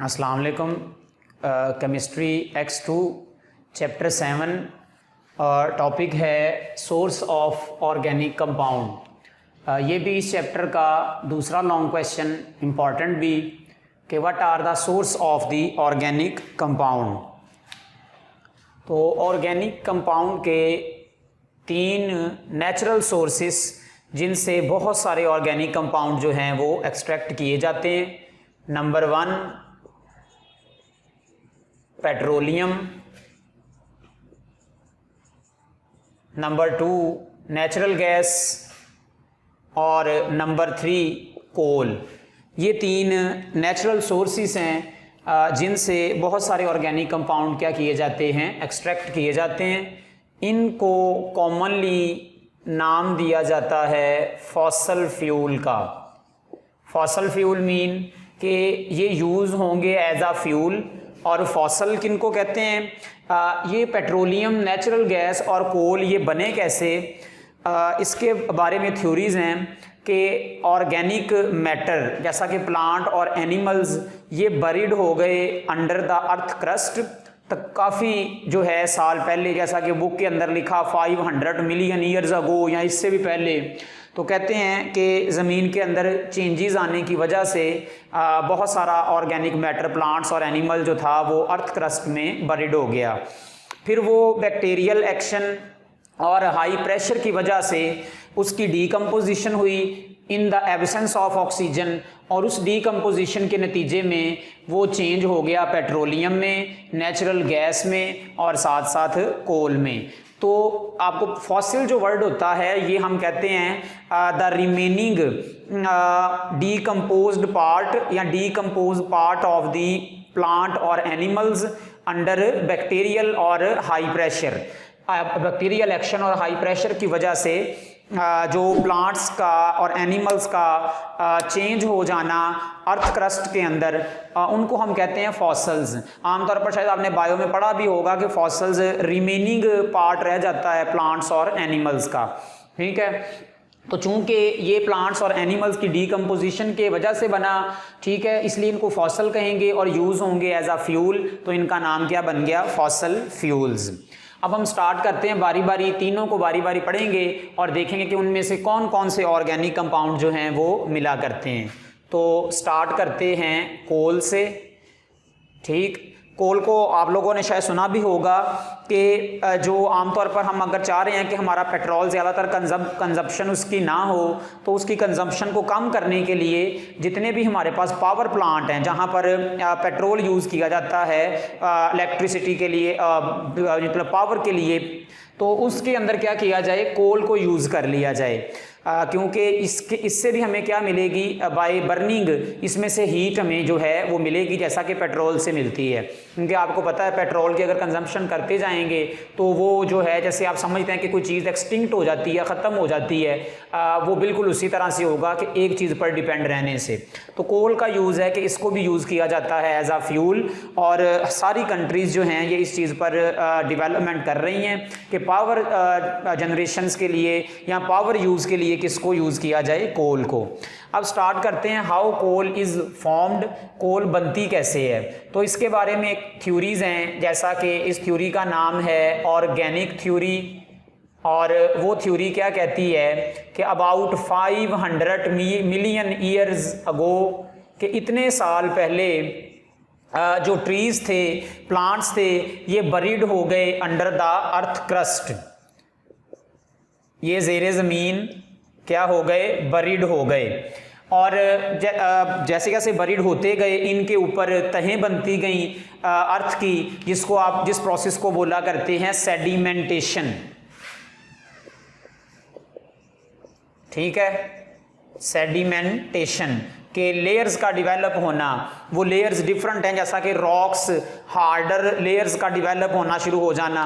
अस्सलाम वालेकुम। Chemistry X2 chapter 7 topic है सोर्स ऑफ ऑर्गेनिक कंपाउंड। ये भी इस चैप्टर का दूसरा लॉन्ग क्वेश्चन इम्पॉर्टेंट भी कि what are the source of the organic compound. तो ऑर्गेनिक कंपाउंड के 3 नेचुरल सोर्सेस जिनसे बहुत सारे ऑर्गेनिक कंपाउंड जो हैं वो एक्सट्रैक्ट किए जाते हैं। Number 1 petroleum, number 2 natural gas और नंबर 3 कोल। ये 3 नेचुरल सोर्सेस हैं जिनसे बहुत सारे ऑर्गेनिक कंपाउंड क्या किए जाते हैं, एक्सट्रैक्ट किए जाते हैं। इनको कॉमनली नाम दिया जाता है फॉसल फ्यूल का। फॉसल फ्यूल मीन कि ये यूज़ होंगे एज अ फ्यूल। और फॉसल किनको कहते हैं? ये पेट्रोलियम, नेचुरल गैस और कोल ये बने कैसे, इसके बारे में थ्योरीज हैं कि ऑर्गेनिक मैटर जैसा कि प्लांट और एनिमल्स ये बरीड हो गए अंडर द अर्थ क्रस्ट तक काफ़ी जो है साल पहले, जैसा कि बुक के अंदर लिखा 500 मिलियन ईयर्स अगो या इससे भी पहले। तो कहते हैं कि ज़मीन के अंदर चेंजेस आने की वजह से बहुत सारा ऑर्गेनिक मैटर, प्लांट्स और एनिमल जो था वो अर्थ क्रस्ट में बरीड हो गया। फिर वो बैक्टीरियल एक्शन और हाई प्रेशर की वजह से उसकी डीकम्पोजिशन हुई in the absence of oxygen, और उस डीकम्पोजिशन के नतीजे में वो चेंज हो गया पेट्रोलियम में, नेचुरल गैस में और साथ साथ कोल में। तो आपको फॉसिल जो वर्ड होता है ये हम कहते हैं द रिमेनिंग डीकम्पोज्ड पार्ट या decompose part of the plant और एनिमल्स अंडर बैक्टीरियल और हाई प्रेशर। बैक्टीरियल एक्शन और हाई प्रेशर की वजह से जो प्लांट्स का और एनिमल्स का चेंज हो जाना अर्थ क्रस्ट के अंदर, उनको हम कहते हैं फॉसल्स। आमतौर पर शायद आपने बायो में पढ़ा भी होगा कि फॉसल्स रिमेनिंग पार्ट रह जाता है प्लांट्स और एनिमल्स का। ठीक है, तो चूंकि ये प्लांट्स और एनिमल्स की डीकम्पोजिशन के वजह से बना, ठीक है, इसलिए इनको फॉसल कहेंगे और यूज़ होंगे एज अ फ्यूल। तो इनका नाम क्या बन गया? Fossil fuels. अब हम स्टार्ट करते हैं बारी बारी, तीनों को बारी बारी पढ़ेंगे और देखेंगे कि उनमें से कौन कौन से ऑर्गेनिक कंपाउंड जो हैं वो मिला करते हैं। तो स्टार्ट करते हैं कोल से। ठीक, कोल को आप लोगों ने शायद सुना भी होगा कि जो आमतौर पर हम अगर चाह रहे हैं कि हमारा पेट्रोल ज़्यादातर कंजप्शन उसकी ना हो, तो उसकी कंजप्शन को कम करने के लिए जितने भी हमारे पास पावर प्लांट हैं जहां पर पेट्रोल यूज़ किया जाता है इलेक्ट्रिसिटी के लिए, मतलब पावर के लिए, तो उसके अंदर क्या किया जाए? कोल को यूज़ कर लिया जाए। क्योंकि इससे भी हमें क्या मिलेगी? बाय बर्निंग इसमें से हीट हमें जो है वो मिलेगी, जैसा कि पेट्रोल से मिलती है। क्योंकि आपको पता है पेट्रोल की अगर कंजम्पशन करते जाएंगे तो वो जो है, जैसे आप समझते हैं कि कोई चीज़ एक्सटिंक्ट हो जाती है, ख़त्म हो जाती है, वो बिल्कुल उसी तरह से होगा कि एक चीज़ पर डिपेंड रहने से। तो कोल का यूज़ है कि इसको भी यूज़ किया जाता है एज आ फ्यूल, और सारी कंट्रीज़ जो हैं ये इस चीज़ पर डिवेलपमेंट कर रही हैं कि पावर जनरेशंस के लिए या पावर यूज़ के लिए किसको यूज़ किया जाए? कोल को। अब स्टार्ट करते हैं हाउ कोल इज़ फॉर्म्ड, कोल बनती कैसे है। तो इसके बारे में एक थ्योरीज हैं, जैसा कि इस थ्योरी का नाम है ऑर्गेनिक थ्योरी। और वो थ्योरी क्या कहती है कि अबाउट 500 मिलियन ईयर्स अगो, कि इतने साल पहले जो ट्रीज थे, प्लांट्स थे, ये बरीड हो गए अंडर द अर्थ क्रस्ट। ये ज़ेरे ज़मीन क्या हो गए? बरीड हो गए। और जैसे जैसे बरीड होते गए इनके ऊपर तहें बनती गई अर्थ की, जिसको आप जिस प्रोसेस को बोला करते हैं सेडिमेंटेशन। ठीक है, सेडिमेंटेशन के लेयर्स का डेवलप होना। वो लेयर्स डिफरेंट हैं, जैसा कि रॉक्स, हार्डर लेयर्स का डेवलप होना शुरू हो जाना।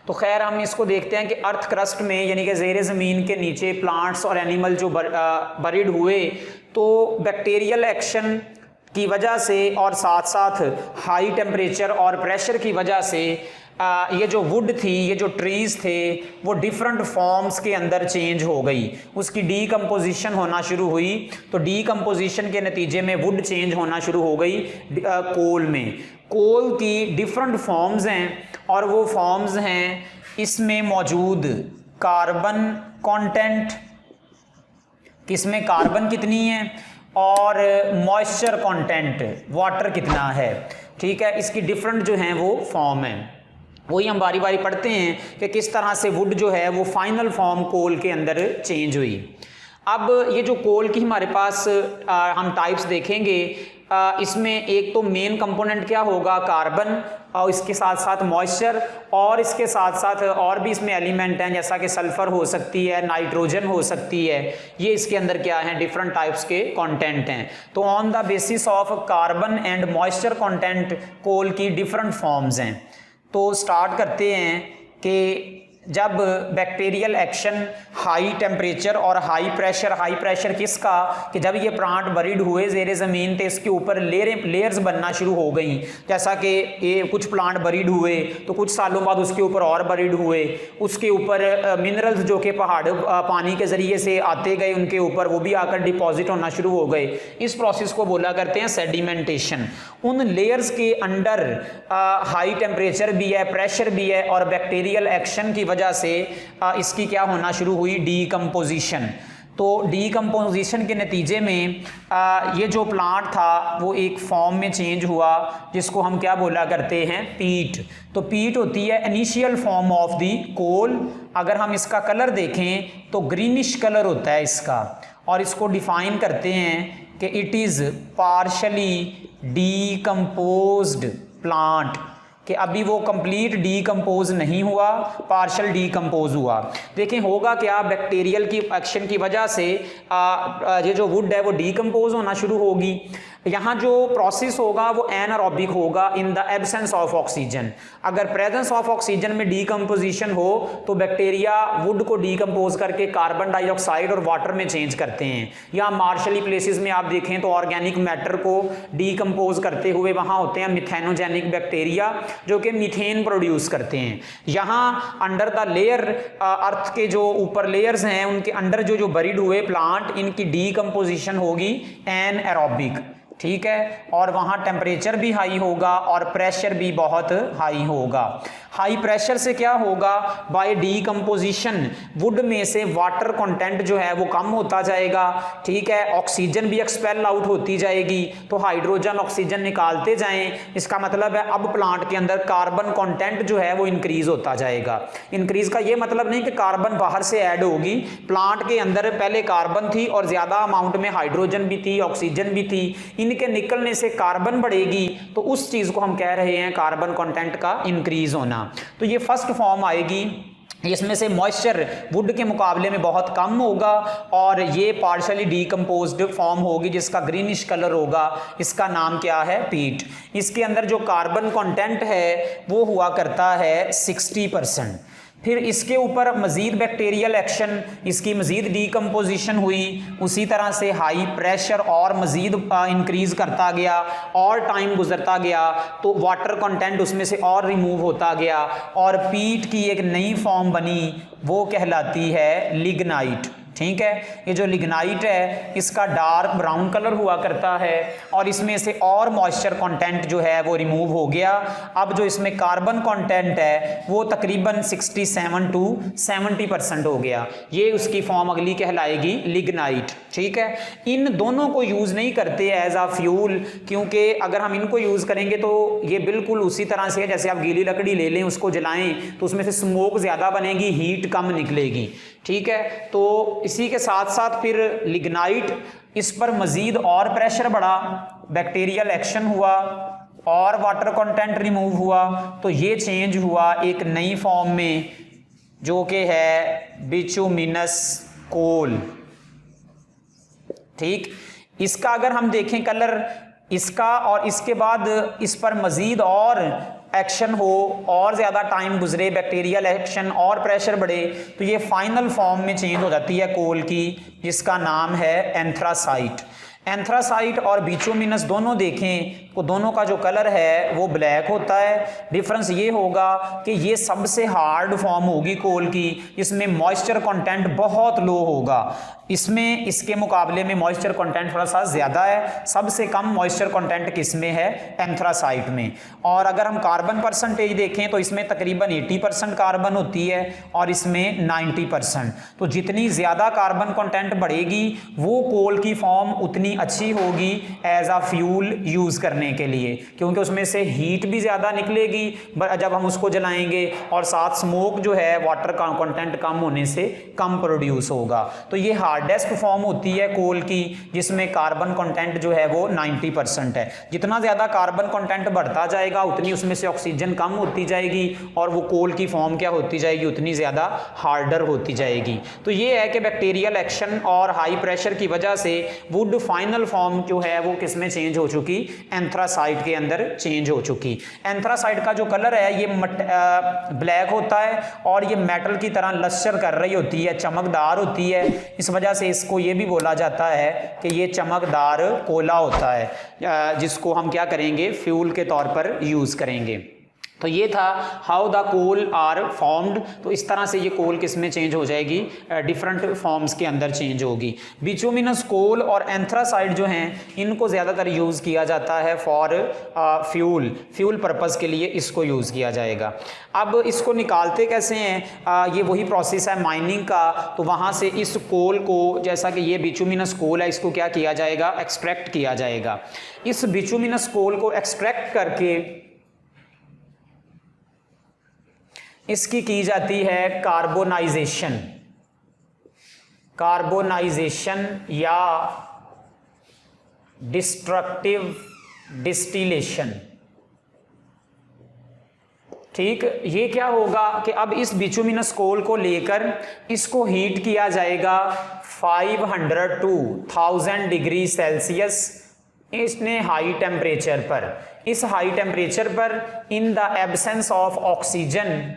तो खैर हम इसको देखते हैं कि अर्थ क्रस्ट में, यानी कि ज़ेरे ज़मीन के नीचे प्लांट्स और एनिमल जो बरीड हुए, तो बैक्टीरियल एक्शन की वजह से और साथ साथ हाई टेम्परेचर और प्रेशर की वजह से ये जो वुड थी, ये जो ट्रीज थे, वो डिफरेंट फॉर्म्स के अंदर चेंज हो गई, उसकी डीकम्पोजिशन होना शुरू हुई। तो डीकम्पोजिशन के नतीजे में वुड चेंज होना शुरू हो गई कोल में। कोल की डिफरेंट फॉर्म्स हैं और वो फॉर्म्स हैं इसमें मौजूद कार्बन कंटेंट, किसमें कार्बन कितनी है, और मॉइस्चर कंटेंट वाटर कितना है। ठीक है, इसकी डिफरेंट जो हैं वो फॉर्म है। वही हम बारी बारी पढ़ते हैं कि किस तरह से वुड जो है वो फाइनल फॉर्म कोल के अंदर चेंज हुई। अब ये जो कोल की हमारे पास हम टाइप्स देखेंगे, इसमें एक तो मेन कंपोनेंट क्या होगा, कार्बन, और इसके साथ साथ मॉइस्चर, और इसके साथ साथ और भी इसमें एलिमेंट हैं जैसा कि सल्फर हो सकती है, नाइट्रोजन हो सकती है। ये इसके अंदर क्या है, डिफरेंट टाइप्स के कंटेंट हैं। तो on the basis of carbon and moisture content coal की डिफरेंट फॉर्म्स हैं। तो स्टार्ट करते हैं कि जब बैक्टीरियल एक्शन हाई टेम्परेचर और हाई प्रेशर किसका, कि जब ये प्लांट बरीड हुए ज़ेरे ज़मीन तो इसके ऊपर लेयर्स बनना शुरू हो गई। जैसा कि ये कुछ प्लांट बरीड हुए तो कुछ सालों बाद उसके ऊपर और बरीड हुए, उसके ऊपर मिनरल्स जो कि पहाड़ पानी के ज़रिए से आते गए उनके ऊपर, वो भी आकर डिपॉजिट होना शुरू हो गए। इस प्रोसेस को बोला करते हैं सेडिमेंटेशन। उन लेयर्स के अंडर हाई टेम्परेचर भी है, प्रेशर भी है, और बैक्टीरियल एक्शन की वजह से इसकी क्या होना शुरू हुई, डीकम्पोजिशन। तो डीकम्पोजिशन के नतीजे में ये जो प्लांट था वो एक फॉर्म में चेंज हुआ जिसको हम क्या बोला करते हैं, पीट। तो पीट होती है इनिशियल फॉर्म ऑफ दी कोल। अगर हम इसका कलर देखें तो ग्रीनिश कलर होता है इसका, और इसको डिफाइन करते हैं कि it is partially decomposed plant, कि अभी वो कंप्लीट डीकम्पोज नहीं हुआ, पार्शल डीकम्पोज हुआ। देखें होगा क्या, बैक्टीरियल की एक्शन की वजह से ये जो वुड है वो डीकम्पोज होना शुरू होगी। यहाँ जो प्रोसेस होगा वो एनारोबिक होगा in the absence of oxygen. अगर प्रेजेंस ऑफ ऑक्सीजन में डीकम्पोजिशन हो तो बैक्टीरिया वुड को डीकम्पोज करके कार्बन डाइऑक्साइड और वाटर में चेंज करते हैं। या मार्शली प्लेसेस में आप देखें तो ऑर्गेनिक मैटर को डीकम्पोज करते हुए वहाँ होते हैं मिथेनोजेनिक बैक्टीरिया जो कि मीथेन प्रोड्यूस करते हैं। यहाँ अंडर द लेयर, अर्थ के जो ऊपर लेयर्स हैं उनके अंडर जो बरीड हुए प्लांट, इनकी डीकम्पोजिशन होगी एनएरोबिक। ठीक है, और वहाँ टेम्परेचर भी हाई होगा और प्रेशर भी बहुत हाई होगा। हाई प्रेशर से क्या होगा, बाय डीकम्पोजिशन वुड में से वाटर कंटेंट जो है वो कम होता जाएगा। ठीक है, ऑक्सीजन भी एक्सपेल आउट होती जाएगी, तो हाइड्रोजन ऑक्सीजन निकालते जाएं, इसका मतलब है अब प्लांट के अंदर कार्बन कंटेंट जो है वो इंक्रीज होता जाएगा। इंक्रीज का ये मतलब नहीं कि कार्बन बाहर से ऐड होगी, प्लांट के अंदर पहले कार्बन थी और ज़्यादा अमाउंट में हाइड्रोजन भी थी, ऑक्सीजन भी थी, इनके निकलने से कार्बन बढ़ेगी, तो उस चीज़ को हम कह रहे हैं कार्बन कंटेंट का इंक्रीज होना। तो ये फर्स्ट फॉर्म आएगी, इसमें से मॉइस्चर वुड के मुकाबले में बहुत कम होगा और ये पार्शली डीकम्पोज्ड फॉर्म होगी जिसका ग्रीनिश कलर होगा। इसका नाम क्या है, पीट। इसके अंदर जो कार्बन कंटेंट है वो हुआ करता है 60%। फिर इसके ऊपर मज़ीद बैक्टीरियल एक्शन, इसकी मज़ीद डीकम्पोजिशन हुई, उसी तरह से हाई प्रेशर और मज़ीद इंक्रीज़ करता गया और टाइम गुजरता गया तो वाटर कंटेंट उसमें से और रिमूव होता गया और पीट की एक नई फॉर्म बनी, वो कहलाती है लिग्नाइट। ठीक है, ये जो लिग्नाइट है इसका डार्क ब्राउन कलर हुआ करता है और इसमें से और मॉइस्चर कंटेंट जो है वो रिमूव हो गया। अब जो इसमें कार्बन कंटेंट है वो तकरीबन 67 to 70% हो गया। ये उसकी फॉर्म अगली कहलाएगी लिग्नाइट। ठीक है, इन दोनों को यूज़ नहीं करते एज आ फ्यूल, क्योंकि अगर हम इनको यूज़ करेंगे तो ये बिल्कुल उसी तरह से है जैसे आप गीली लकड़ी ले लें, उसको जलाएं तो उसमें से स्मोक ज़्यादा बनेगी, हीट कम निकलेगी। ठीक है, तो इसी के साथ साथ फिर लिग्नाइट, इस पर मज़ीद और प्रेशर बढ़ा, बैक्टीरियल एक्शन हुआ और वाटर कंटेंट रिमूव हुआ, तो ये चेंज हुआ एक नई फॉर्म में जो कि है बिचुमिनस कोल। ठीक, इसका अगर हम देखें कलर इसका और इसके बाद इस पर मज़ीद और एक्शन हो और ज़्यादा टाइम गुजरे, बैक्टीरियल एक्शन और प्रेशर बढ़े, तो ये फाइनल फॉर्म में चेंज हो जाती है कोल की, जिसका नाम है एंथ्रासाइट। एंथ्रासाइट और बिचुमिनस दोनों देखें तो दोनों का जो कलर है वो ब्लैक होता है। डिफरेंस ये होगा कि ये सबसे हार्ड फॉर्म होगी कोल की, इसमें मॉइस्चर कंटेंट बहुत लो होगा। इसमें इसके मुकाबले में मॉइस्चर कंटेंट थोड़ा सा ज़्यादा है। सबसे कम मॉइस्चर कंटेंट किस में है? एंथ्रासाइट में। और अगर हम कार्बन परसेंटेज देखें तो इसमें तकरीबन 80% कार्बन होती है और इसमें 90%। तो जितनी ज़्यादा कार्बन कंटेंट बढ़ेगी वो कोल की फॉर्म उतनी अच्छी होगी एज अ फ्यूल यूज़ करने के लिए, क्योंकि उसमें से हीट भी ज़्यादा निकलेगी जब हम उसको जलाएंगे, और साथ स्मोक जो है वाटर का कंटेंट कम होने से कम प्रोड्यूस होगा। तो ये हार्डेस्ट फॉर्म होती है कोल की, जिसमें कार्बन कंटेंट जो है वो 90% है। जितना ज़्यादा कार्बन कंटेंट बढ़ता जाएगा उतनी उसमें से ऑक्सीजन कम होती जाएगी और वो कोल की फॉर्म क्या होती जाएगी? उतनी ज़्यादा हार्डर होती जाएगी। तो ये है कि बैक्टीरियल एक्शन और हाई प्रेशर की वजह से वुड फाइनल फॉर्म जो है वो किस में चेंज हो चुकी? एंथ्रासाइट के अंदर चेंज हो चुकी। एंथ्रासाइट का जो कलर है ये ब्लैक होता है और ये मेटल की तरह लश्कर कर रही होती है, चमकदार होती है। इस वजह से इसको ये भी बोला जाता है कि ये चमकदार कोला होता है, जिसको हम क्या करेंगे? फ्यूल के तौर पर यूज़ करेंगे। तो ये था how the coal are formed. तो इस तरह से ये कोल किस में चेंज हो जाएगी? डिफरेंट फॉर्म्स के अंदर चेंज होगी। बिचुमिनस कोल और एंथ्रासाइट जो हैं इनको ज़्यादातर यूज़ किया जाता है फॉर फ्यूल पर्पज़ के लिए इसको यूज़ किया जाएगा। अब इसको निकालते कैसे हैं? ये वही प्रोसेस है माइनिंग का। तो वहाँ से इस कोल को, जैसा कि ये बिचुमिनस कोल है, इसको क्या किया जाएगा? एक्सट्रैक्ट किया जाएगा। इस बिचुमिनस कोल को एक्सट्रैक्ट करके इसकी की जाती है कार्बोनाइजेशन या डिस्ट्रक्टिव डिस्टिलेशन। ठीक, ये क्या होगा कि अब इस बिचुमिनस कोल को लेकर इसको हीट किया जाएगा 500 to 1000 डिग्री सेल्सियस इसने हाई टेम्परेचर पर। इस हाई टेम्परेचर पर in the absence of oxygen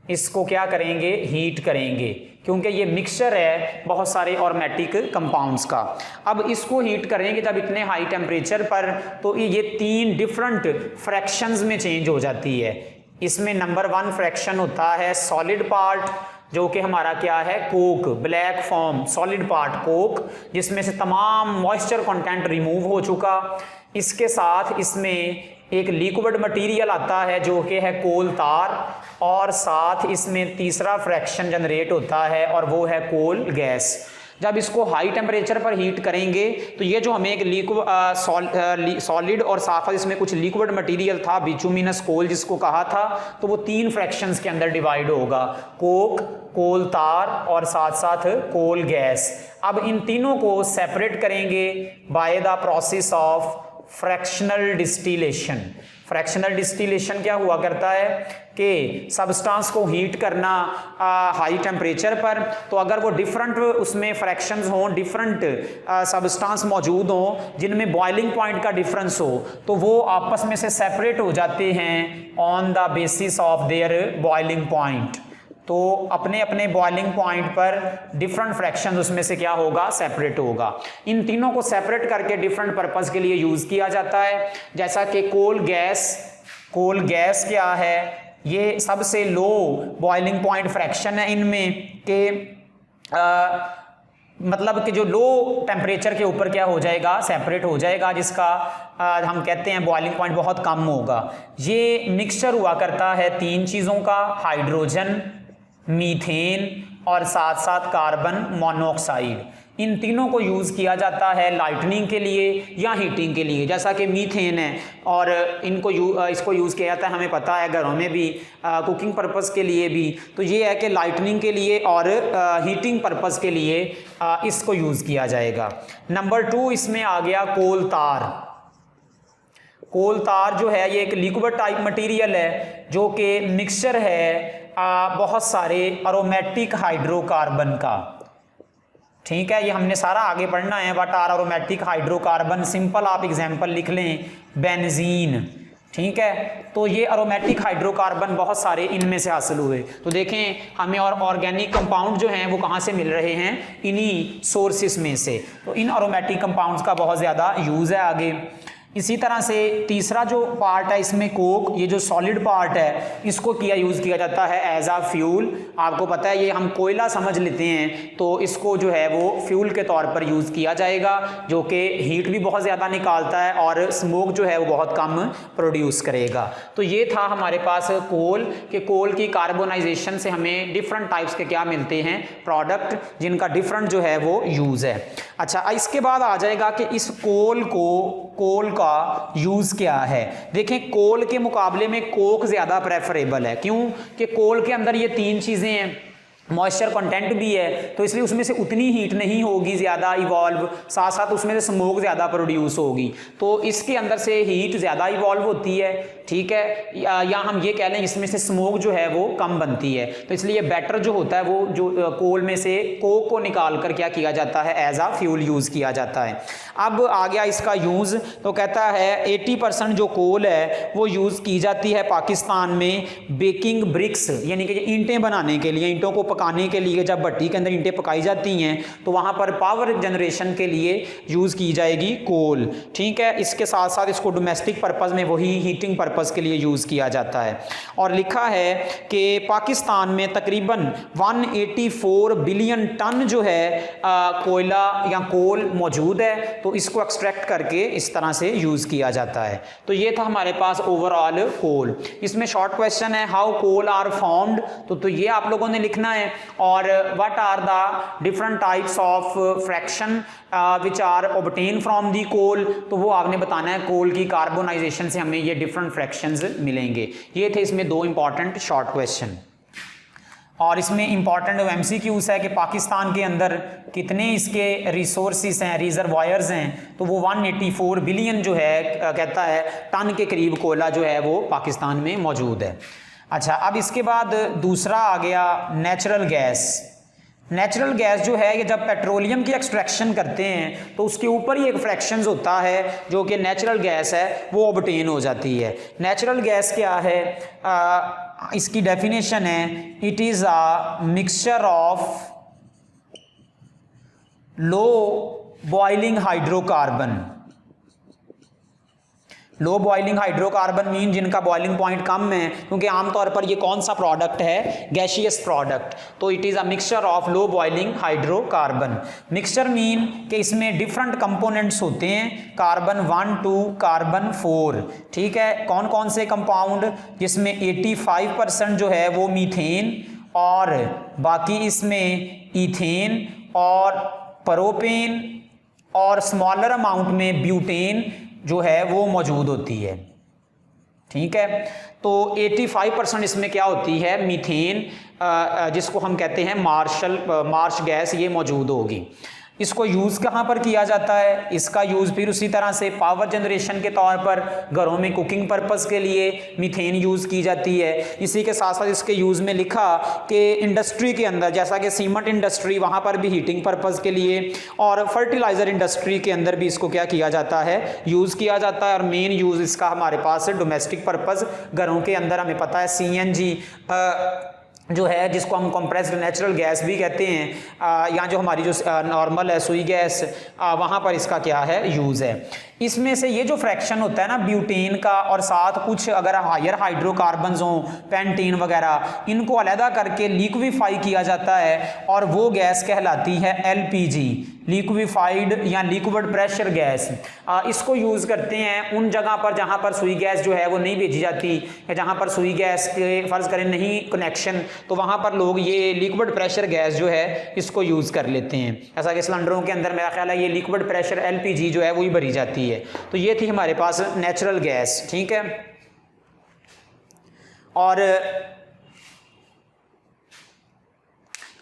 इसको क्या करेंगे? हीट करेंगे, क्योंकि ये मिक्सचर है बहुत सारे अरोमेटिक कंपाउंड्स का। अब इसको हीट करेंगे जब इतने हाई टेम्परेचर पर, तो ये 3 डिफरेंट फ्रैक्शंस में चेंज हो जाती है। इसमें नंबर 1 फ्रैक्शन होता है सॉलिड पार्ट, जो कि हमारा क्या है? Coke, black form solid part Coke, जिसमें से तमाम मॉइस्चर कंटेंट रिमूव हो चुका। इसके साथ इसमें एक लिक्विड मटेरियल आता है जो कि है कोल तार, और साथ इसमें तीसरा फ्रैक्शन जनरेट होता है और वो है कोल गैस। जब इसको हाई टेम्परेचर पर हीट करेंगे तो ये जो हमें एक सॉलिड और साथ इसमें कुछ लिक्विड मटेरियल था बिचुमिनस कोल जिसको कहा था, तो वो 3 फ्रैक्शंस के अंदर डिवाइड होगा, कोक, कोल तार और साथ साथ कोल गैस। अब इन तीनों को सेपरेट करेंगे by the process of fractional distillation. Fractional distillation क्या हुआ करता है कि सब्सटेंस को हीट करना हाई टेम्परेचर पर, तो अगर वो डिफरेंट उसमें फ्रैक्शंस हों, डिफरेंट सब्सटेंस मौजूद हों जिनमें बॉइलिंग पॉइंट का डिफरेंस हो, तो वो आपस में से सेपरेट हो जाते हैं on the basis of their boiling point. तो अपने अपने बॉइलिंग पॉइंट पर डिफरेंट फ्रैक्शन उसमें से क्या होगा? सेपरेट होगा। इन तीनों को सेपरेट करके डिफरेंट पर्पस के लिए यूज किया जाता है। जैसा कि कोल गैस क्या है? ये सबसे लो बॉइलिंग पॉइंट फ्रैक्शन है इनमें के मतलब कि जो लो टेम्परेचर के ऊपर क्या हो जाएगा? सेपरेट हो जाएगा, जिसका हम कहते हैं बॉइलिंग पॉइंट बहुत कम होगा। ये मिक्सचर हुआ करता है 3 चीज़ों का, हाइड्रोजन, मीथेन और साथ साथ कार्बन मोनोऑक्साइड। इन तीनों को यूज़ किया जाता है लाइटनिंग के लिए या हीटिंग के लिए। जैसा कि मीथेन है और इसको यूज़ किया जाता है, हमें पता है घरों में भी, कुकिंग पर्पस के लिए भी। तो ये है कि लाइटनिंग के लिए और हीटिंग पर्पस के लिए इसको यूज़ किया जाएगा। नंबर 2 इसमें आ गया कोल तार। कोल तार जो है ये एक लिक्विड टाइप मटेरियल है जो कि मिक्सचर है बहुत सारे अरोमेटिक हाइड्रोकार्बन का। ठीक है, ये हमने सारा आगे पढ़ना है। What are aromatic hydrocarbon? Simple आप एग्जांपल लिख लें, बेंजीन, ठीक है। तो ये अरोमेटिक हाइड्रोकार्बन बहुत सारे इनमें से हासिल हुए। तो देखें हमें और ऑर्गेनिक कंपाउंड जो हैं वो कहाँ से मिल रहे हैं, इन्हीं सोर्सेस में से। तो इन अरोमेटिक कंपाउंड्स का बहुत ज़्यादा यूज़ है आगे। इसी तरह से तीसरा जो पार्ट है इसमें कोक, ये जो सॉलिड पार्ट है इसको यूज़ किया जाता है एज आ फ्यूल। आपको पता है ये हम कोयला समझ लेते हैं, तो इसको जो है वो फ्यूल के तौर पर यूज़ किया जाएगा, जो कि हीट भी बहुत ज़्यादा निकालता है और स्मोक जो है वो बहुत कम प्रोड्यूस करेगा। तो ये था हमारे पास कोल, कि कोल की कार्बोनाइजेशन से हमें डिफरेंट टाइप्स के क्या मिलते हैं, प्रोडक्ट, जिनका डिफरेंट जो है वो यूज़ है। अच्छा, इसके बाद आ जाएगा कि इस कोल का यूज़ क्या है। देखें कोल के मुकाबले में कोक ज़्यादा प्रेफरेबल है। क्यों? कि कोल के अंदर ये तीन चीज़ें हैं, मॉइस्चर कंटेंट भी है, तो इसलिए उसमें से उतनी हीट नहीं होगी ज़्यादा इवॉल्व, साथ साथ उसमें से स्मोक ज़्यादा प्रोड्यूस होगी, तो इसके अंदर से हीट ज़्यादा इवॉल्व होती है। ठीक है, या हम ये कह लें इसमें से स्मोक जो है वो कम बनती है। तो इसलिए बेटर जो होता है वो जो कोल में से कोक को निकाल कर क्या किया जाता है, एज आ फ्यूल यूज़ किया जाता है। अब आ गया इसका यूज़, तो कहता है 80% जो कोल है वो यूज़ की जाती है पाकिस्तान में बेकिंग ब्रिक्स, यानी कि ईंटें बनाने के लिए, ईंटों को पकाने के लिए जब भट्टी के अंदर ईंटें पकाई जाती हैं तो वहाँ पर पावर जनरेशन के लिए यूज़ की जाएगी कोल। ठीक है, इसके साथ साथ इसको डोमेस्टिक पर्पज़ में वही हीटिंग पर्पज़ के लिए यूज़ किया जाता है। और लिखा है कि पाकिस्तान में तकरीबन 184 बिलियन टन जो है कोयला या कोल मौजूद है, तो इसको एक्सट्रैक्ट करके इस तरह से यूज़ किया जाता है। तो ये था हमारे पास ओवरऑल कोल। इसमें शॉर्ट क्वेश्चन है हाउ कोल आर फॉर्म्ड, तो ये आप लोगों ने लिखना है, और what are the different types of fraction which are obtain from the coal, तो वो आपने बताना है कोल की कार्बोनाइजेशन से हमें ये डिफरेंट फ्रैक्शंस मिलेंगे। ये थे इसमें दो इंपॉर्टेंट शॉर्ट क्वेश्चन। और इसमें इंपॉर्टेंट MCQs है कि पाकिस्तान के अंदर कितने इसके रिसोर्सेज हैं, रिजर्वायर्स हैं, तो वो 184 बिलियन जो है कहता है टन के करीब कोयला जो है वो पाकिस्तान में मौजूद है। अच्छा, अब इसके बाद दूसरा आ गया नेचुरल गैस। नेचुरल गैस जो है ये जब पेट्रोलियम की एक्सट्रैक्शन करते हैं तो उसके ऊपर ही एक फ्रैक्शंस होता है जो कि नेचुरल गैस है वो ऑब्टेन हो जाती है। नेचुरल गैस क्या है, इसकी डेफिनेशन है it is a mixture of low boiling hydrocarbon. Low boiling hydrocarbon mean जिनका बॉइलिंग पॉइंट कम है, क्योंकि आमतौर पर ये कौन सा प्रोडक्ट है, गैशियस प्रोडक्ट, तो it is a mixture of low boiling hydrocarbon. Mixture mean कि इसमें डिफरेंट कंपोनेंट्स होते हैं, कार्बन 1 2 कार्बन 4। ठीक है, कौन कौन से कंपाउंड, जिसमें 85% जो है वो मीथेन, और बाकी इसमें इथेन और प्रोपेन, और स्मॉलर अमाउंट में ब्यूटेन जो है वो मौजूद होती है। ठीक है, तो 85% इसमें क्या होती है, मीथेन, जिसको हम कहते हैं मार्श गैस, ये मौजूद होगी। इसको यूज़ कहाँ पर किया जाता है, इसका यूज़ फिर उसी तरह से पावर जनरेशन के तौर पर घरों में कुकिंग पर्पज़ के लिए मीथेन यूज़ की जाती है। इसी के साथ साथ इसके यूज़ में लिखा कि इंडस्ट्री के अंदर, जैसा कि सीमेंट इंडस्ट्री, वहाँ पर भी हीटिंग पर्पज़ के लिए, और फर्टिलाइज़र इंडस्ट्री के अंदर भी इसको क्या किया जाता है, यूज़ किया जाता है। और मेन यूज़ इसका हमारे पास डोमेस्टिक पर्पज़ घरों के अंदर हमें पता है CNG जो है, जिसको हम कंप्रेस्ड नेचुरल गैस भी कहते हैं, या जो हमारी जो नॉर्मल है सुई गैस, वहाँ पर इसका क्या है, यूज़ है। इसमें से ये जो फ्रैक्शन होता है ना ब्यूटेन का, और साथ कुछ अगर हायर हाइड्रोकार्बन्स हों, पेंटीन वगैरह, इनको अलहदा करके लिक्विफाई किया जाता है, और वो गैस कहलाती है LPG, लिक्विफाइड या लिक्विड प्रेशर गैस। इसको यूज़ करते हैं उन जगह पर जहाँ पर सुई गैस जो है वो नहीं भेजी जाती, या जहाँ पर सुई गैस के फ़र्ज़ करें नहीं कनेक्शन, तो वहाँ पर लोग ये लिक्विड प्रेशर गैस जो है इसको यूज़ कर लेते हैं। ऐसा कि सिलेंडरों के अंदर मेरा ख्याल है ये लिक्विड प्रेशर LPG जो है वही भरी जाती है। तो ये थी हमारे पास नेचुरल गैस। ठीक है, और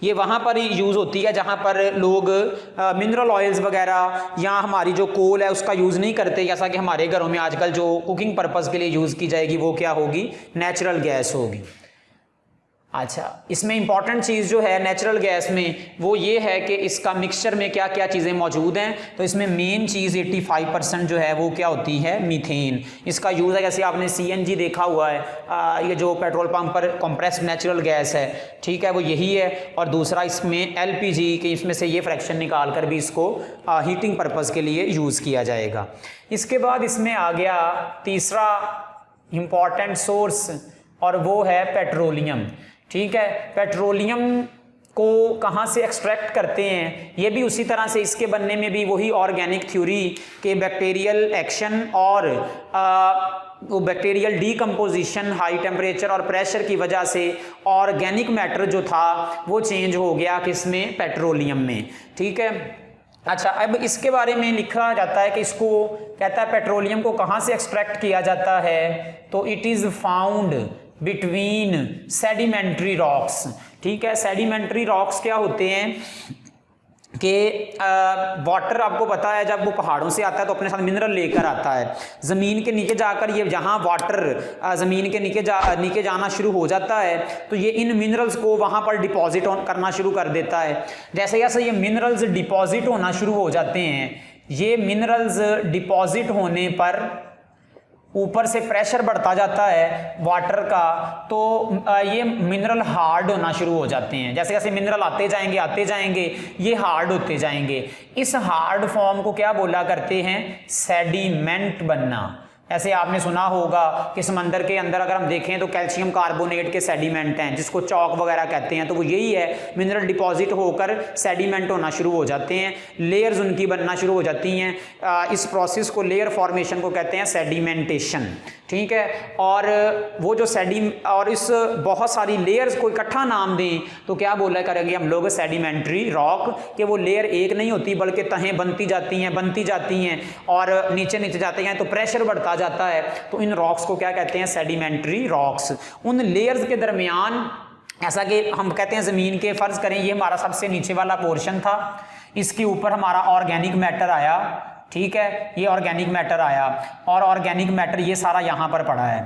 ये वहाँ पर ही यूज़ होती है जहाँ पर लोग मिनरल ऑयल्स वगैरह या हमारी जो कोल है उसका यूज़ नहीं करते। जैसा कि हमारे घरों में आजकल जो कुकिंग पर्पज़ के लिए यूज़ की जाएगी वो क्या होगी, नेचुरल गैस होगी। अच्छा, इसमें इंपॉर्टेंट चीज़ जो है नेचुरल गैस में वो ये है कि इसका मिक्सचर में क्या क्या चीज़ें मौजूद हैं। तो इसमें मेन चीज़ 85% जो है वो क्या होती है, मीथेन। इसका यूज़ है, जैसे आपने CNG देखा हुआ है, ये जो पेट्रोल पंप पर कंप्रेस्ड नेचुरल गैस है, ठीक है, वो यही है। और दूसरा इसमें LPG के इसमें से ये फ्रैक्शन निकाल कर भी इसको हीटिंग पर्पज़ के लिए यूज़ किया जाएगा। इसके बाद इसमें आ गया तीसरा इम्पॉर्टेंट सोर्स, और वो है पेट्रोलियम। ठीक है, पेट्रोलियम को कहाँ से एक्सट्रैक्ट करते हैं, ये भी उसी तरह से इसके बनने में भी वही ऑर्गेनिक थ्योरी के बैक्टीरियल एक्शन और वो बैक्टीरियल डीकम्पोजिशन हाई टेम्परेचर और प्रेशर की वजह से ऑर्गेनिक मैटर जो था वो चेंज हो गया किसमें, पेट्रोलियम में। ठीक है, अच्छा, अब इसके बारे में लिखा जाता है कि इसको कहता है पेट्रोलियम को कहाँ से एक्सट्रैक्ट किया जाता है, तो it is found between sedimentary rocks. ठीक है, सेडिमेंट्री रॉक्स क्या होते हैं कि वाटर आपको पता है जब वो पहाड़ों से आता है तो अपने साथ मिनरल लेकर आता है। ज़मीन के नीचे जाकर ये जहाँ वाटर ज़मीन के नीचे जाना शुरू हो जाता है तो ये इन मिनरल्स को वहाँ पर डिपॉजिट करना शुरू कर देता है। जैसे जैसे ये मिनरल्स डिपॉजिट होना शुरू हो जाते हैं, ये मिनरल्स डिपॉजिट होने पर ऊपर से प्रेशर बढ़ता जाता है वाटर का, तो ये मिनरल हार्ड होना शुरू हो जाते हैं। जैसे जैसे मिनरल आते जाएंगे ये हार्ड होते जाएंगे। इस हार्ड फॉर्म को क्या बोला करते हैं, सेडिमेंट बनना। ऐसे आपने सुना होगा कि समंदर के अंदर अगर हम देखें तो कैल्शियम कार्बोनेट के सेडिमेंट हैं जिसको चौक वगैरह कहते हैं, तो वो यही है, मिनरल डिपॉजिट होकर सेडिमेंट होना शुरू हो जाते हैं, लेयर्स उनकी बनना शुरू हो जाती हैं। इस प्रोसेस को, लेयर फॉर्मेशन को कहते हैं सेडिमेंटेशन। ठीक है, और वो जो और इस बहुत सारी लेयर्स को इकट्ठा नाम दें तो क्या बोला करेंगे हम लोग, सेडिमेंट्री रॉक, कि वो लेयर एक नहीं होती बल्कि तहें बनती जाती हैं और नीचे जाती हैं तो प्रेशर बढ़ता जाता है, तो इन रॉक्स को क्या कहते हैं, सेडिमेंट्री रॉक्स। उन लेयर्स के दरमियान, ऐसा कि हम कहते हैं ज़मीन के, फ़र्ज़ करें ये हमारा सबसे नीचे वाला पोर्शन था, इसके ऊपर हमारा ऑर्गेनिक मैटर आया। ठीक है, ये ऑर्गेनिक मैटर आया और ऑर्गेनिक मैटर ये सारा यहाँ पर पड़ा है।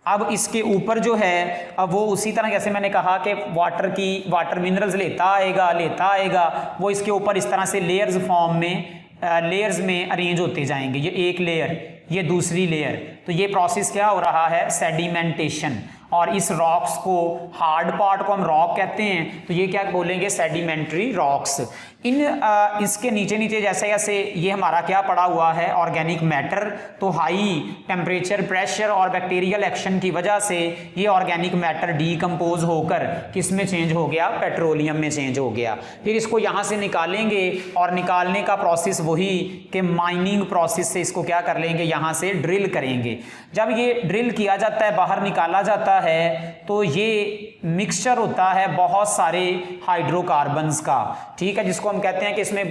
अब इसके ऊपर जो है, अब वो उसी तरह जैसे मैंने कहा कि वाटर मिनरल्स लेता आएगा, वो इसके ऊपर इस तरह से लेयर्स फॉर्म में, लेयर्स में अरेंज होते जाएंगे। ये एक लेयर, ये दूसरी लेयर, तो ये प्रोसेस क्या हो रहा है, सेडिमेंटेशन। और इस रॉक्स को, हार्ड पार्ट को हम रॉक कहते हैं, तो ये क्या बोलेंगे, सेडिमेंट्री रॉक्स। इसके नीचे जैसे जैसे ये हमारा क्या पड़ा हुआ है, ऑर्गेनिक मैटर, तो हाई टेम्परेचर, प्रेशर और बैक्टीरियल एक्शन की वजह से ये ऑर्गेनिक मैटर डीकम्पोज होकर किस में चेंज हो गया, पेट्रोलियम में चेंज हो गया। फिर इसको यहाँ से निकालेंगे और निकालने का प्रोसेस वही कि माइनिंग प्रोसेस से इसको क्या कर लेंगे, यहाँ से ड्रिल करेंगे। जब ये ड्रिल किया जाता है, बाहर निकाला जाता है, तो ये मिक्सचर होता है बहुत सारे हाइड्रोकार्बन्स का। ठीक है, जिसको हम कहते हैं कि इसमें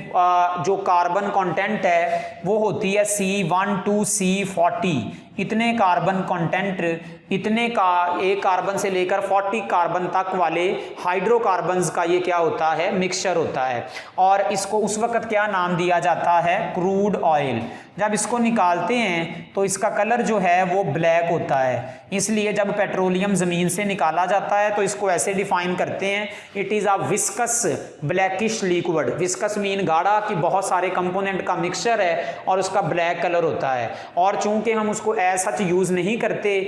जो कार्बन कंटेंट है वो होती है C1 to C40, इतने कार्बन कंटेंट, इतने का एक कार्बन से लेकर 40 कार्बन तक वाले हाइड्रोकार्बन्स का ये क्या होता है, मिक्सचर होता है। और इसको उस वक्त क्या नाम दिया जाता है, क्रूड ऑयल। जब इसको निकालते हैं तो इसका कलर जो है वो ब्लैक होता है, इसलिए जब पेट्रोलियम ज़मीन से निकाला जाता है तो इसको ऐसे डिफाइन करते हैं, it is a viscous blackish liquid. Viscous mean गाढ़ा, कि बहुत सारे कंपोनेंट का मिक्सचर है और उसका ब्लैक कलर होता है। और चूंकि हम उसको ऐसा सच यूज़ नहीं करते,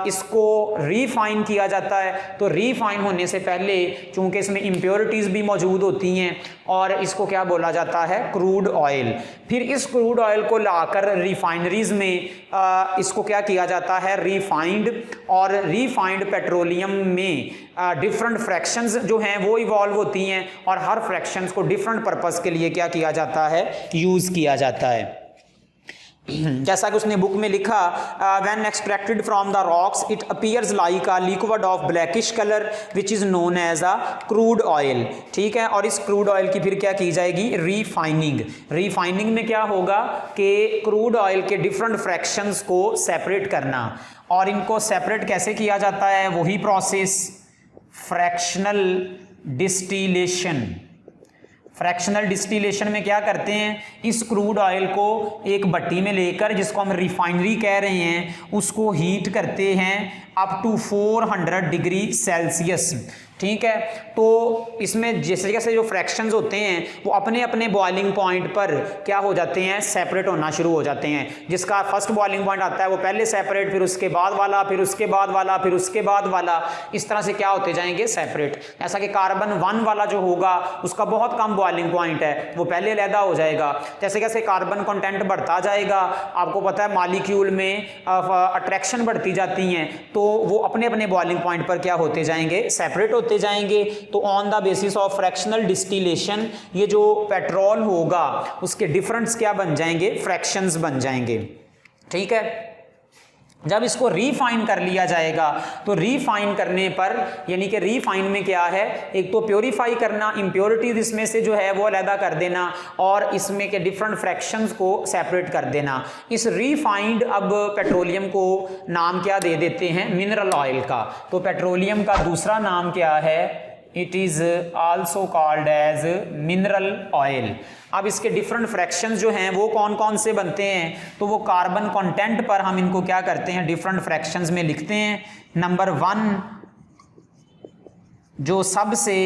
इसको रीफाइन किया जाता है, तो रीफाइन होने से पहले चूंकि इसमें इम्प्योरिटीज़ भी मौजूद होती हैं और इसको क्या बोला जाता है, क्रूड ऑयल। फिर इस क्रूड ऑयल को लाकर रिफाइनरीज में इसको क्या किया जाता है, रिफाइंड, और रिफाइंड पेट्रोलियम में डिफरेंट फ्रैक्शंस जो हैं वो इवॉल्व होती हैं और हर फ्रैक्शंस को डिफरेंट पर्पस के लिए क्या किया जाता है, यूज़ किया जाता है। जैसा कि उसने बुक में लिखा, when extracted from the rocks it appears like a liquid of blackish colour which is known as a crude oil. ठीक है, और इस क्रूड ऑयल की फिर क्या की जाएगी, रीफाइनिंग। रीफाइनिंग में क्या होगा कि क्रूड ऑयल के डिफरेंट फ्रैक्शंस को सेपरेट करना, और इनको सेपरेट कैसे किया जाता है, वही process fractional distillation. Fractional distillation में क्या करते हैं, इस क्रूड ऑयल को एक भट्टी में लेकर, जिसको हम रिफाइनरी कह रहे हैं, उसको हीट करते हैं अप टू 400 डिग्री सेल्सियस। ठीक है, तो इसमें जिस तरीके से जो फ्रैक्शंस होते हैं वो अपने अपने बॉइलिंग पॉइंट पर क्या हो जाते हैं, सेपरेट होना शुरू हो जाते हैं। जिसका फर्स्ट बॉइलिंग पॉइंट आता है वो पहले सेपरेट, फिर उसके बाद वाला, फिर उसके बाद वाला, फिर उसके बाद वाला, इस तरह से क्या होते जाएंगे, सेपरेट। ऐसा कि कार्बन 1 वाला जो होगा उसका बहुत कम बॉइलिंग पॉइंट है, वो पहले अलहदा हो जाएगा। जैसे कैसे कार्बन कंटेंट बढ़ता जाएगा, आपको पता है मॉलिक्यूल में अट्रैक्शन बढ़ती जाती हैं, तो वो अपने अपने बॉइलिंग पॉइंट पर क्या होते जाएंगे, सेपरेट होते जाएंगे। तो on the basis of fractional distillation ये जो पेट्रोल होगा उसके डिफरेंस क्या बन जाएंगे, फ्रैक्शंस बन जाएंगे। ठीक है, जब इसको रीफाइन कर लिया जाएगा तो रीफाइन करने पर, यानी कि रीफाइन में क्या है, एक तो प्योरीफाई करना, इम्प्योरिटीज इसमें से जो है वो अलहदा कर देना, और इसमें के डिफरेंट फ्रैक्शंस को सेपरेट कर देना। इस रीफाइंड अब पेट्रोलियम को नाम क्या दे देते हैं, मिनरल ऑयल का। तो पेट्रोलियम का दूसरा नाम क्या है, it is also called as mineral oil. अब इसके डिफरेंट फ्रैक्शंस जो हैं वो कौन कौन से बनते हैं, तो वो कार्बन कंटेंट पर हम इनको क्या करते हैं, डिफरेंट फ्रैक्शंस में लिखते हैं। नंबर 1 जो सबसे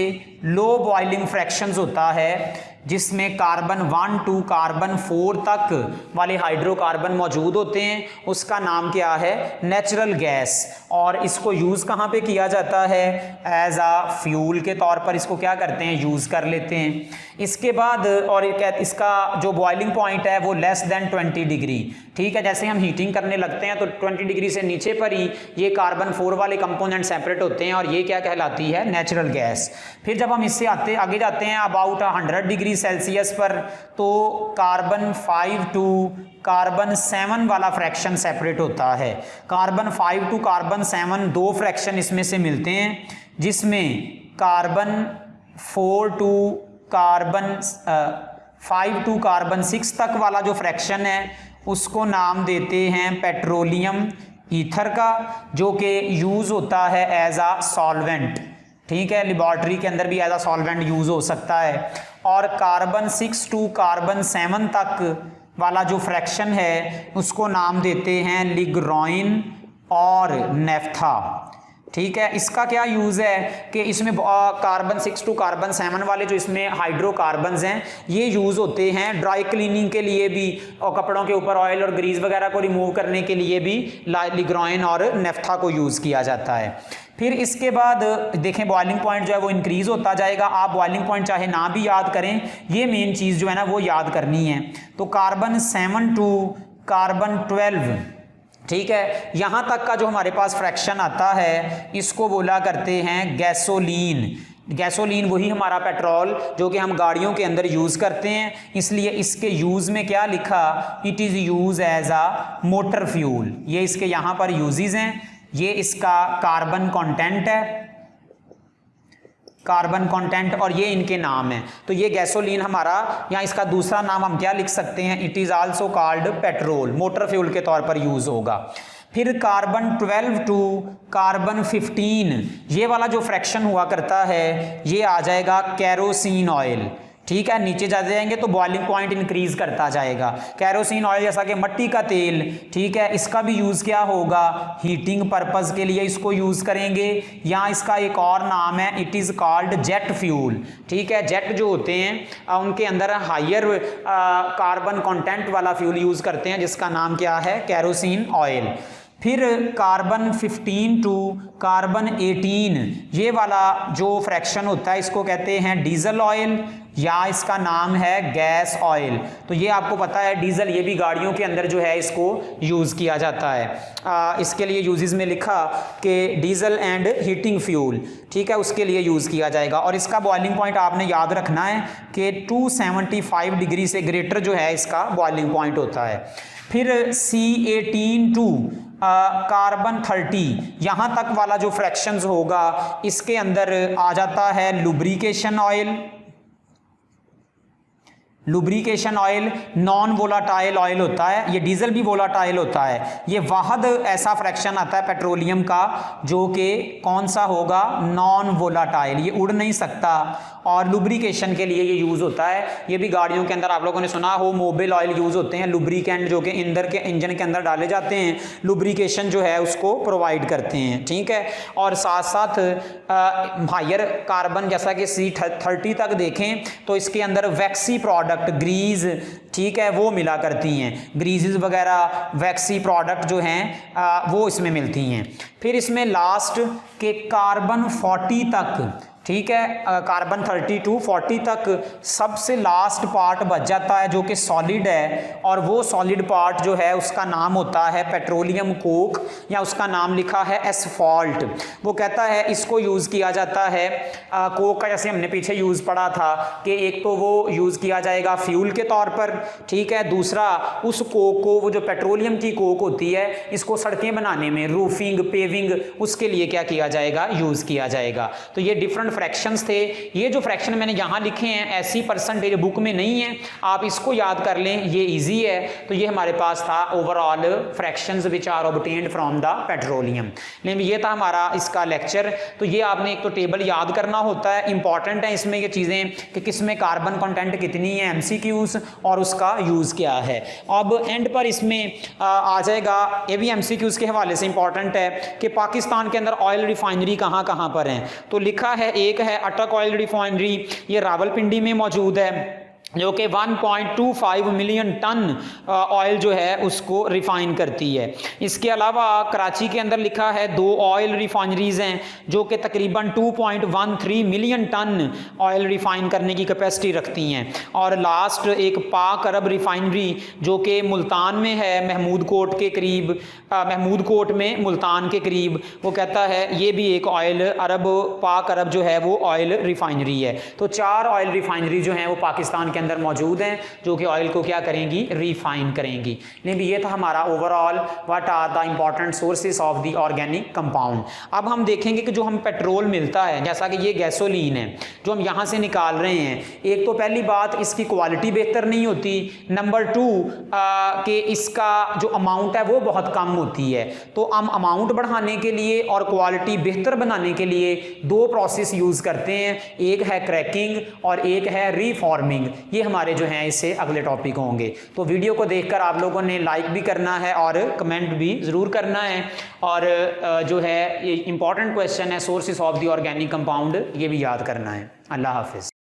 लो बॉइलिंग फ्रैक्शंस होता है, जिसमें कार्बन 1 to कार्बन 4 तक वाले हाइड्रोकार्बन मौजूद होते हैं, उसका नाम क्या है, नेचुरल गैस। और इसको यूज़ कहाँ पे किया जाता है, एज आ फ्यूल के तौर पर इसको क्या करते हैं, यूज़ कर लेते हैं। इसके बाद और इसका जो बॉइलिंग पॉइंट है वो लेस देन 20 डिग्री। ठीक है, जैसे हम हीटिंग करने लगते हैं तो 20 डिग्री से नीचे पर ही ये कार्बन 4 वाले कंपोनेंट सेपरेट होते हैं, और ये क्या कहलाती है, नेचुरल गैस। फिर जब हम इससे आगे जाते हैं अबाउट 100 डिग्री सेल्सियस पर, तो कार्बन 5 to कार्बन 7 वाला फ्रैक्शन सेपरेट होता है। कार्बन 5 to कार्बन 7 दो फ्रैक्शन इसमें से मिलते हैं, जिसमें carbon 4 to carbon 5 to carbon 6 तक वाला जो फ्रैक्शन है उसको नाम देते हैं पेट्रोलियम ईथर का, जो कि यूज़ होता है एज आ सॉल्वेंट। ठीक है, लेबॉर्ट्री के अंदर भी एज आ सॉल्वेंट यूज़ हो सकता है। और कार्बन 6 to कार्बन 7 तक वाला जो फ्रैक्शन है उसको नाम देते हैं लिग्राइन और नेफ्था। ठीक है, इसका क्या यूज़ है कि इसमें कार्बन 6 to कार्बन 7 वाले जो इसमें हाइड्रोकार्बन्स हैं ये यूज़ होते हैं ड्राई क्लीनिंग के लिए भी, और कपड़ों के ऊपर ऑयल और ग्रीस वगैरह को रिमूव करने के लिए भी लिग्राइन और नेफ्था को यूज़ किया जाता है। फिर इसके बाद देखें बॉइलिंग पॉइंट जो है वो इंक्रीज़ होता जाएगा। आप बॉइलिंग पॉइंट चाहे ना भी याद करें, ये मेन चीज़ जो है ना वो याद करनी है। तो कार्बन 7 to कार्बन 12, ठीक है, यहाँ तक का जो हमारे पास फ्रैक्शन आता है इसको बोला करते हैं गैसोलीन। गैसोलीन वही हमारा पेट्रोल जो कि हम गाड़ियों के अंदर यूज़ करते हैं, इसलिए इसके यूज़ में क्या लिखा, it is use as a motor fuel. ये इसके यहाँ पर यूजेस हैं, ये इसका कार्बन कंटेंट है, कार्बन कंटेंट, और ये इनके नाम है। तो ये गैसोलीन हमारा, या इसका दूसरा नाम हम क्या लिख सकते हैं, it is also called petrol, motor fuel के तौर पर यूज़ होगा। फिर कार्बन 12 to कार्बन 15 ये वाला जो फ्रैक्शन हुआ करता है ये आ जाएगा कैरोसिन ऑयल। ठीक है, नीचे जा जाएंगे तो बॉइलिंग पॉइंट इंक्रीज करता जाएगा। कैरोसिन ऑयल जैसा कि मिट्टी का तेल, ठीक है, इसका भी यूज़ क्या होगा, हीटिंग पर्पज़ के लिए इसको यूज़ करेंगे। या इसका एक और नाम है, it is called jet fuel. ठीक है, जेट जो होते हैं उनके अंदर हायर कार्बन कंटेंट वाला फ्यूल यूज़ करते हैं, जिसका नाम क्या है, कैरोसिन ऑयल। फिर कार्बन 15 to कार्बन 18 ये वाला जो फ्रैक्शन होता है इसको कहते हैं डीजल ऑयल, या इसका नाम है गैस ऑयल। तो ये आपको पता है डीजल, ये भी गाड़ियों के अंदर जो है इसको यूज़ किया जाता है। इसके लिए यूजेस में लिखा कि डीजल एंड हीटिंग फ्यूल, ठीक है, उसके लिए यूज़ किया जाएगा। और इसका बॉइलिंग पॉइंट आपने याद रखना है कि 275 डिग्री से ग्रेटर जो है इसका बॉइलिंग पॉइंट होता है। फिर C18 to कार्बन 30 यहाँ तक वाला जो फ्रैक्शंस होगा इसके अंदर आ जाता है lubrication oil, lubrication oil non volatile oil होता है, ये डीजल भी वोलाटाइल होता है। ये वाहद ऐसा फ्रैक्शन आता है पेट्रोलियम का जो कि कौन सा होगा, नॉन वोलाटाइल, ये उड़ नहीं सकता और लुब्रिकेशन के लिए ये यूज़ होता है। ये भी गाड़ियों के अंदर आप लोगों ने सुना हो मोबिल ऑयल यूज़ होते हैं, लुब्रिकेंट जो कि इंजन के अंदर डाले जाते हैं, लुब्रिकेशन जो है उसको प्रोवाइड करते हैं, ठीक है। और साथ साथ हायर कार्बन जैसा कि C30 तक देखें तो इसके अंदर वैक्सी प्रोडक्ट ग्रीज, ठीक है, वो मिला करती हैं, ग्रीजेस वगैरह वैक्सी प्रोडक्ट जो हैं वो इसमें मिलती हैं। फिर इसमें लास्ट के कार्बन 40 तक, ठीक है, कार्बन 30 to 40 तक सबसे लास्ट पार्ट बच जाता है जो कि सॉलिड है, और वो सॉलिड पार्ट जो है उसका नाम होता है पेट्रोलियम कोक, या उसका नाम लिखा है एसफॉल्ट। वो कहता है इसको यूज़ किया जाता है कोक का, जैसे हमने पीछे यूज़ पढ़ा था कि एक तो वो यूज़ किया जाएगा फ्यूल के तौर पर, ठीक है, दूसरा उस कोक को, वो जो पेट्रोलियम की कोक होती है, इसको सड़कें बनाने में, रूफिंग, पेविंग, उसके लिए क्या किया जाएगा, यूज़ किया जाएगा। तो ये डिफरेंट फ्रैक्शंस थे। ये जो फ्रैक्शन मैंने यहाँ लिखे हैं ऐसी परसेंटेज बुक में नहीं है, आप इसको याद कर लें, ये इजी है। तो ये हमारे पास था overall fractions which are obtained from the petroleum. लेकिन ये था हमारा इसका लेक्चर। तो ये आपने एक तो टेबल याद करना होता है, इंपॉर्टेंट है इसमें ये चीज़ें कि किस में कार्बन कंटेंट कितनी है, MCQs, और उसका यूज़ क्या है। अब एंड पर इसमें आ जाएगा, ये भी MCQs के हवाले से इंपॉर्टेंट है कि पाकिस्तान के अंदर ऑयल रिफाइनरी कहाँ कहाँ पर हैं। तो लिखा है एक है अटक ऑयल रिफाइनरी, ये रावलपिंडी में मौजूद है, जो कि 1.25 मिलियन टन ऑयल जो है उसको रिफाइन करती है। इसके अलावा कराची के अंदर लिखा है 2 ऑयल रिफाइनरीज हैं जो कि तकरीबन 2.13 मिलियन टन ऑयल रिफाइन करने की कैपेसिटी रखती हैं। और लास्ट एक पाक अरब रिफाइनरी जो कि मुल्तान में है, महमूद कोट के करीब, महमूद कोट में मुल्तान के करीब, वो कहता है ये भी एक ऑयल पाक अरब जो है वो ऑयल रिफाइनरी है। तो 4 ऑयल रिफाइनरी जो हैं वो पाकिस्तान के अंदर मौजूद हैं जो कि ऑयल को क्या करेंगी, रिफाइन करेंगी। लेकिन ये था हमारा overall what are the important sources of the organic compound. अब हम देखेंगे कि जो हम पेट्रोल मिलता है, जैसा कि ये गैसोलीन है जो हम यहाँ से निकाल रहे हैं, एक तो पहली बात इसकी क्वालिटी बेहतर नहीं होती, नंबर 2 कि इसका जो अमाउंट है वो बहुत कम होती है। तो हम अमाउंट बढ़ाने के लिए और क्वालिटी बेहतर बनाने के लिए 2 प्रोसेस यूज़ करते हैं, एक है क्रैकिंग और एक है रीफॉर्मिंग। ये हमारे जो हैं इससे अगले टॉपिक होंगे। तो वीडियो को देखकर आप लोगों ने लाइक भी करना है और कमेंट भी ज़रूर करना है। और जो है ये इंपॉर्टेंट क्वेश्चन है sources of the organic compound, ये भी याद करना है। अल्लाह हाफिज़।